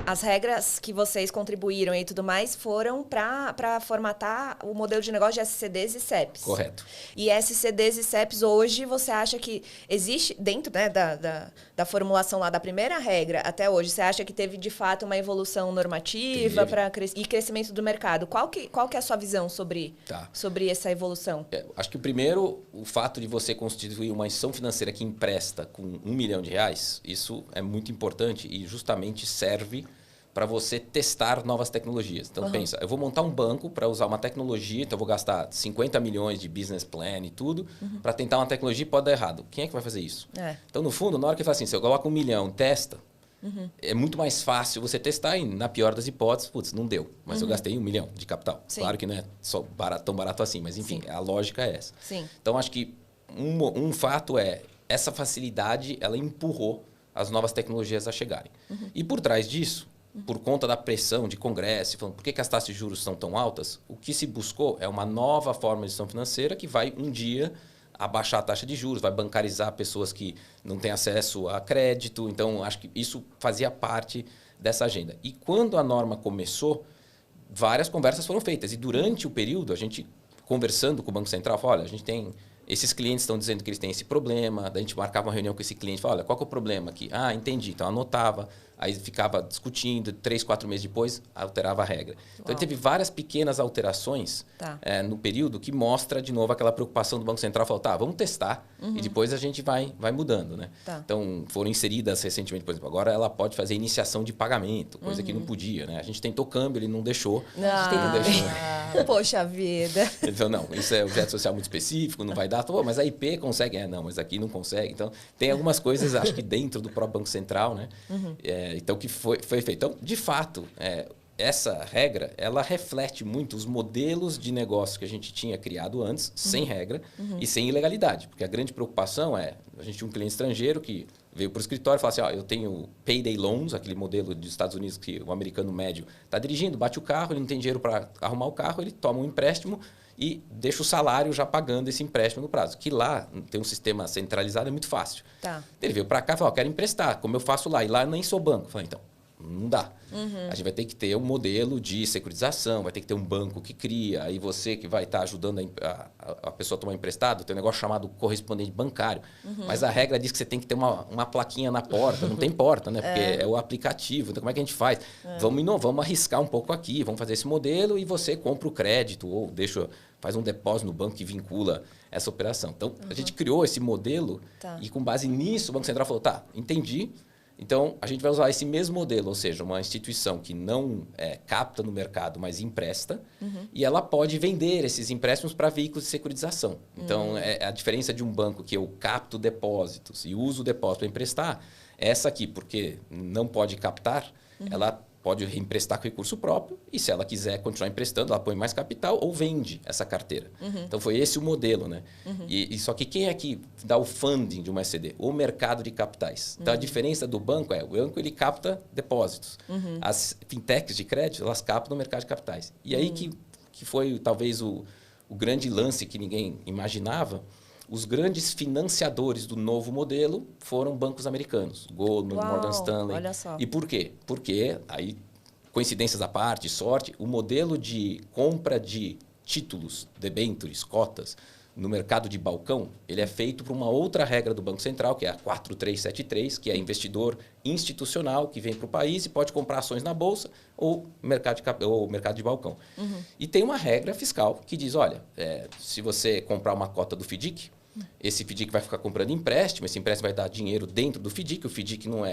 As regras que vocês contribuíram e tudo mais foram para formatar o modelo de negócio de SCDs e CEPs. Correto. E SCDs e CEPs hoje, você acha que existe, dentro, né, da formulação lá da primeira regra até hoje, você acha que teve de fato uma evolução normativa e crescimento do mercado? Qual que é a sua visão sobre essa evolução? Acho que primeiro, o fato de você constituir uma instituição financeira que empresta com R$1 milhão, isso é muito importante e justamente serve para você testar novas tecnologias. Então, pensa, eu vou montar um banco para usar uma tecnologia, então eu vou gastar 50 milhões de business plan e tudo, para tentar uma tecnologia e pode dar errado. Quem é que vai fazer isso? Então, no fundo, na hora que eu falo assim, se eu coloco 1 milhão, testa, é muito mais fácil você testar e, na pior das hipóteses, putz, não deu. Mas eu gastei 1 milhão de capital. Sim. Claro que não é só tão barato assim, mas enfim, a lógica é essa. Sim. Então, acho que um fato é, essa facilidade, ela empurrou as novas tecnologias a chegarem. E por trás disso, por conta da pressão de congresso, falando por que as taxas de juros são tão altas, o que se buscou é uma nova forma de gestão financeira que vai um dia abaixar a taxa de juros, vai bancarizar pessoas que não têm acesso a crédito. Então, acho que isso fazia parte dessa agenda. E quando a norma começou, várias conversas foram feitas. E durante o período, a gente conversando com o Banco Central, falou, olha, a gente tem... Esses clientes estão dizendo que eles têm esse problema, daí a gente marcava uma reunião com esse cliente, falava, olha, qual que é o problema aqui? Ah, entendi. Então, anotava, aí ficava discutindo, 3, 4 meses depois, alterava a regra. Então, teve várias pequenas alterações no período que mostra, de novo, aquela preocupação do Banco Central, falou, vamos testar e depois a gente vai mudando. Né? Então, foram inseridas recentemente, por exemplo, agora ela pode fazer iniciação de pagamento, coisa que não podia. Né? A gente tentou câmbio, ele não deixou. Não deixou. Poxa vida. Ele falou, não, isso é objeto social muito específico, não vai dar. Mas a IP consegue. Não, mas aqui não consegue. Então, tem algumas coisas, acho que dentro do próprio Banco Central, né? Então, que foi feito. Então, de fato, essa regra, ela reflete muito os modelos de negócio que a gente tinha criado antes, sem regra e sem ilegalidade. Porque a grande preocupação é, a gente tinha um cliente estrangeiro que veio para o escritório e falou assim, eu tenho payday loans, aquele modelo dos Estados Unidos que o americano médio está dirigindo, bate o carro, ele não tem dinheiro para arrumar o carro, ele toma um empréstimo e deixa o salário já pagando esse empréstimo no prazo. Que lá tem um sistema centralizado, é muito fácil. Ele veio para cá e falou, quero emprestar, como eu faço lá? E lá eu nem sou banco. Eu falei, então, não dá. A gente vai ter que ter um modelo de securitização, vai ter que ter um banco que cria, aí você que vai estar ajudando a pessoa a tomar emprestado, tem um negócio chamado correspondente bancário. Mas a regra diz que você tem que ter uma plaquinha na porta, não tem porta, né? Porque é o aplicativo. Então, como é que a gente faz? Vamos inovar, vamos arriscar um pouco aqui, vamos fazer esse modelo e você compra o crédito ou faz um depósito no banco que vincula essa operação. Então, a gente criou esse modelo e com base nisso o Banco Central falou, entendi. Então, a gente vai usar esse mesmo modelo, ou seja, uma instituição que não capta no mercado, mas empresta, e ela pode vender esses empréstimos para veículos de securitização. Então, a diferença de um banco que eu capto depósitos e uso o depósito para emprestar, é essa aqui, porque não pode captar, ela pode reemprestar com recurso próprio e, se ela quiser continuar emprestando, ela põe mais capital ou vende essa carteira. Então, foi esse o modelo. Né? Só que quem é que dá o funding de uma SCD? O mercado de capitais. Então, a diferença do banco o banco ele capta depósitos. As fintechs de crédito, elas captam no mercado de capitais. E aí que foi, talvez, o grande lance que ninguém imaginava. Os grandes financiadores do novo modelo foram bancos americanos, Goldman, Morgan Stanley. Olha só. E por quê? Porque, aí, coincidências à parte, sorte, o modelo de compra de títulos, debêntures, cotas, no mercado de balcão, ele é feito por uma outra regra do Banco Central, que é a 4373, que é investidor institucional que vem para o país e pode comprar ações na Bolsa ou mercado de balcão. E tem uma regra fiscal que diz, olha, se você comprar uma cota do FDIC, esse FDIC vai ficar comprando empréstimo, esse empréstimo vai dar dinheiro dentro do FDIC, o FDIC não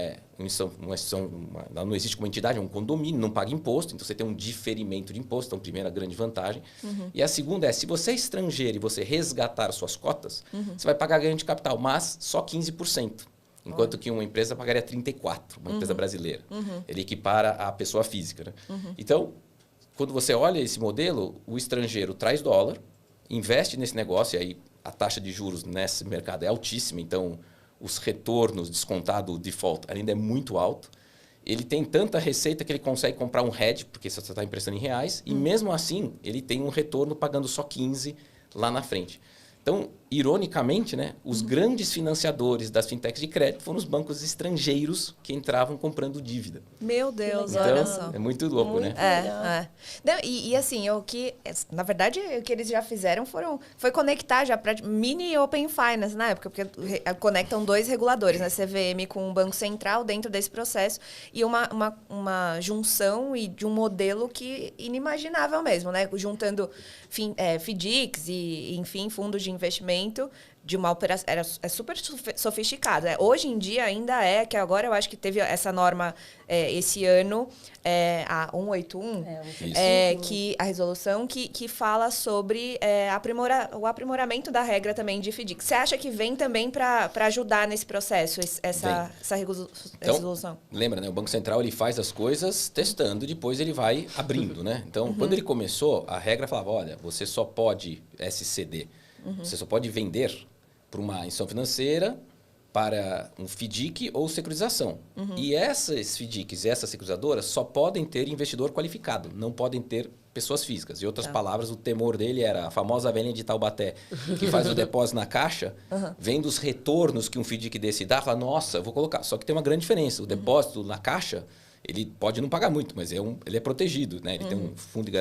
existe como entidade, é um condomínio, não paga imposto, então você tem um diferimento de imposto, então primeira grande vantagem. E a segunda se você é estrangeiro e você resgatar suas cotas, você vai pagar ganho de capital, mas só 15%. Enquanto que uma empresa pagaria 34%, uma empresa brasileira. Ele equipara a pessoa física. Né? Então, quando você olha esse modelo, o estrangeiro traz dólar, investe nesse negócio, e aí a taxa de juros nesse mercado é altíssima, então os retornos descontado o default ainda é muito alto. Ele tem tanta receita que ele consegue comprar um hedge, porque você está emprestando em reais, e mesmo assim ele tem um retorno pagando só 15% lá na frente. Então, ironicamente, né, os grandes financiadores das fintechs de crédito foram os bancos estrangeiros que entravam comprando dívida. Meu Deus, Então, olha só. é muito louco, né? Não, e assim, na verdade, o que eles já fizeram foi conectar já para mini Open Finance na época, porque conectam 2 reguladores, né? CVM com o Banco Central dentro desse processo e uma junção e de um modelo que inimaginável mesmo, né? Juntando FDICs e, enfim, fundos de investimento de uma operação. É super sofisticado. Hoje em dia ainda que agora eu acho que teve essa norma esse ano, a 181, que a resolução que fala sobre o aprimoramento da regra também de FDIC. Você acha que vem também para ajudar nesse processo, essa resolução? Então, lembra, né? O Banco Central ele faz as coisas testando, depois ele vai abrindo, né? Então, quando ele começou, a regra falava, olha, você só pode SCD, você só pode vender para uma instituição financeira, para um FDIC ou securitização. E essas FDICs e essas securitizadoras só podem ter investidor qualificado, não podem ter pessoas físicas. Em outras palavras, o temor dele era a famosa velhinha de Taubaté, que faz o depósito na caixa, vendo os retornos que um FDIC desse dá, fala, nossa, eu vou colocar. Só que tem uma grande diferença. O depósito na caixa, ele pode não pagar muito, mas ele é protegido, né? Ele tem um fundo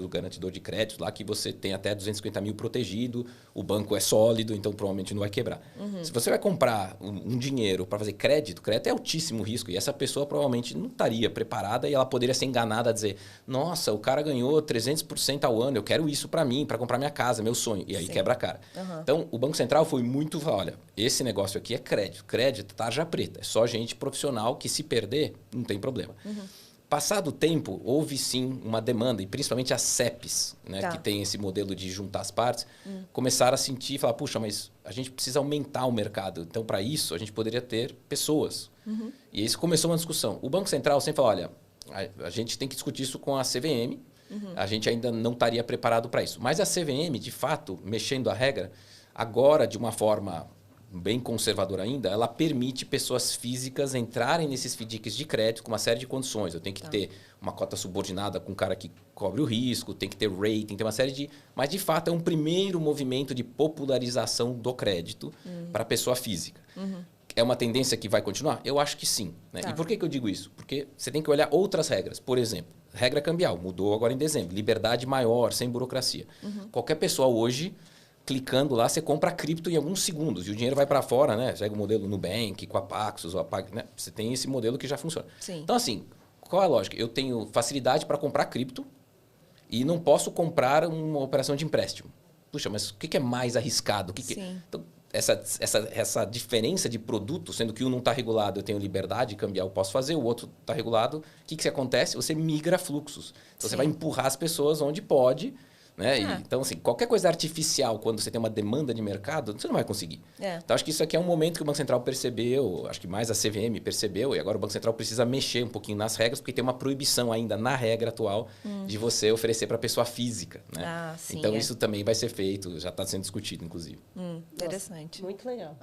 garantidor de crédito lá que você tem até 250 mil protegido, o banco é sólido, então provavelmente não vai quebrar. Se você vai comprar um dinheiro para fazer crédito é altíssimo risco e essa pessoa provavelmente não estaria preparada e ela poderia ser enganada a dizer, nossa, o cara ganhou 300% ao ano, eu quero isso para mim, para comprar minha casa, meu sonho. E aí quebra a cara. Então, o Banco Central foi muito, olha, esse negócio aqui é crédito, tarja preta, é só gente profissional que se perder, não tem problema. Passado o tempo, houve sim uma demanda, e principalmente as CEPs, né, que tem esse modelo de juntar as partes, começaram a sentir e falar, puxa, mas a gente precisa aumentar o mercado. Então, para isso, a gente poderia ter pessoas. E isso começou uma discussão. O Banco Central sempre falou, olha, a gente tem que discutir isso com a CVM, a gente ainda não estaria preparado para isso. Mas a CVM, de fato, mexendo a regra, agora, de uma forma bem conservadora ainda, ela permite pessoas físicas entrarem nesses FDICs de crédito com uma série de condições. Eu tenho que ter uma cota subordinada com um cara que cobre o risco, tem que ter rating, tem uma série de... Mas, de fato, é um primeiro movimento de popularização do crédito para a pessoa física. É uma tendência que vai continuar? Eu acho que sim. Né? E por que eu digo isso? Porque você tem que olhar outras regras. Por exemplo, regra cambial, mudou agora em dezembro. Liberdade maior, sem burocracia. Qualquer pessoa hoje... Clicando lá, você compra cripto em alguns segundos. E o dinheiro vai para fora, né? Segue o modelo Nubank, com a Paxos, ou a Pag, né? Você tem esse modelo que já funciona. Então, assim, qual é a lógica? Eu tenho facilidade para comprar cripto e não posso comprar uma operação de empréstimo. Puxa, mas o que é mais arriscado? Então, essa diferença de produto, sendo que um não está regulado, eu tenho liberdade cambial, eu posso fazer, o outro está regulado. O que acontece? Você migra fluxos. Então, você vai empurrar as pessoas onde pode... Né? Então, assim, qualquer coisa artificial, quando você tem uma demanda de mercado, você não vai conseguir. Então, acho que isso aqui é um momento que o Banco Central percebeu, acho que mais a CVM percebeu, e agora o Banco Central precisa mexer um pouquinho nas regras, porque tem uma proibição ainda na regra atual de você oferecer para a pessoa física. Né? Então, isso também vai ser feito, já está sendo discutido, inclusive. Interessante. Nossa, muito legal.